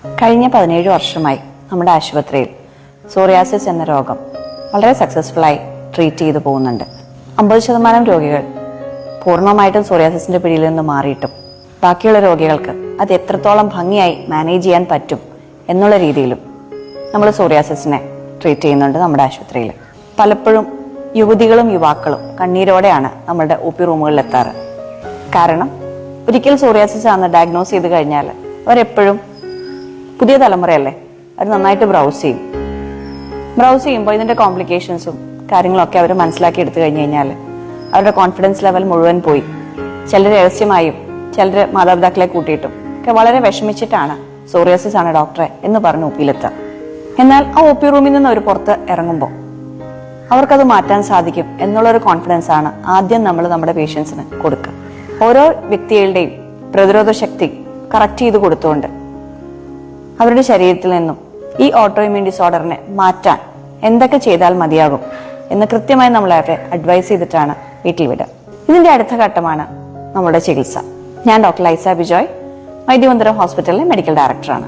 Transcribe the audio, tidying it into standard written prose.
കഴിഞ്ഞ 17 വർഷമായി നമ്മുടെ ആശുപത്രിയിൽ സോറിയാസിസ് എന്ന രോഗം വളരെ സക്സസ്ഫുള്ളായി ട്രീറ്റ് ചെയ്തു പോകുന്നുണ്ട്. 50% രോഗികൾ പൂർണ്ണമായിട്ടും സോറിയാസിസിന്റെ പിടിയിൽ നിന്ന് മാറിയിട്ടും ബാക്കിയുള്ള രോഗികൾക്ക് അത് എത്രത്തോളം ഭംഗിയായി മാനേജ് ചെയ്യാൻ പറ്റും എന്നുള്ള രീതിയിലും നമ്മൾ സോറിയാസിസിനെ ട്രീറ്റ് ചെയ്യുന്നുണ്ട് നമ്മുടെ ആശുപത്രിയിൽ. പലപ്പോഴും യുവതികളും യുവാക്കളും കണ്ണീരോടെയാണ് നമ്മളുടെ OP റൂമുകളിൽ എത്താറ്. കാരണം ഒരിക്കൽ സോറിയാസിസ് ആണെന്ന് ഡയഗ്നോസ് ചെയ്ത് കഴിഞ്ഞാൽ അവരെപ്പോഴും പുതിയ തലമുറയല്ലേ, അവർ നന്നായിട്ട് ബ്രൗസ് ചെയ്യുമ്പോൾ ഇതിന്റെ കോംപ്ലിക്കേഷൻസും കാര്യങ്ങളൊക്കെ അവർ മനസ്സിലാക്കി എടുത്തു കഴിഞ്ഞു കഴിഞ്ഞാൽ അവരുടെ കോൺഫിഡൻസ് ലെവൽ മുഴുവൻ പോയി. ചിലർ രഹസ്യമായും ചിലർ മാതാപിതാക്കളെ കൂട്ടിയിട്ടും ഒക്കെ വളരെ വിഷമിച്ചിട്ടാണ് സോറിയാസിസ് ആണ് ഡോക്ടറെ എന്ന് പറഞ്ഞ് ഒപ്പിയിലെത്തുക. എന്നാൽ ആ OP റൂമിൽ നിന്ന് അവർ പുറത്ത് ഇറങ്ങുമ്പോൾ അവർക്കത് മാറ്റാൻ സാധിക്കും എന്നുള്ളൊരു കോൺഫിഡൻസ് ആണ് ആദ്യം നമ്മൾ നമ്മുടെ പേഷ്യൻസിന് കൊടുക്കുക. ഓരോ വ്യക്തികളുടെയും പ്രതിരോധ ശക്തി കറക്റ്റ് ചെയ്ത് കൊടുത്തുകൊണ്ട് അവരുടെ ശരീരത്തിൽ നിന്നും ഈ ഓട്ടോഇമ്യൂൺ ഡിസോർഡറിനെ മാറ്റാൻ എന്തൊക്കെ ചെയ്താൽ മതിയാകും എന്ന് കൃത്യമായി നമ്മൾ അവരെ അഡ്വൈസ് ചെയ്തിട്ടാണ് വീട്ടിൽ വിടുക. ഇതിന്റെ അടുത്ത ഘട്ടമാണ് നമ്മുടെ ചികിത്സ. ഞാൻ ഡോക്ടർ ലൈസ ബിജോയ്, വൈദ്യവന്ദനം ഹോസ്പിറ്റലിലെ മെഡിക്കൽ ഡയറക്ടറാണ്.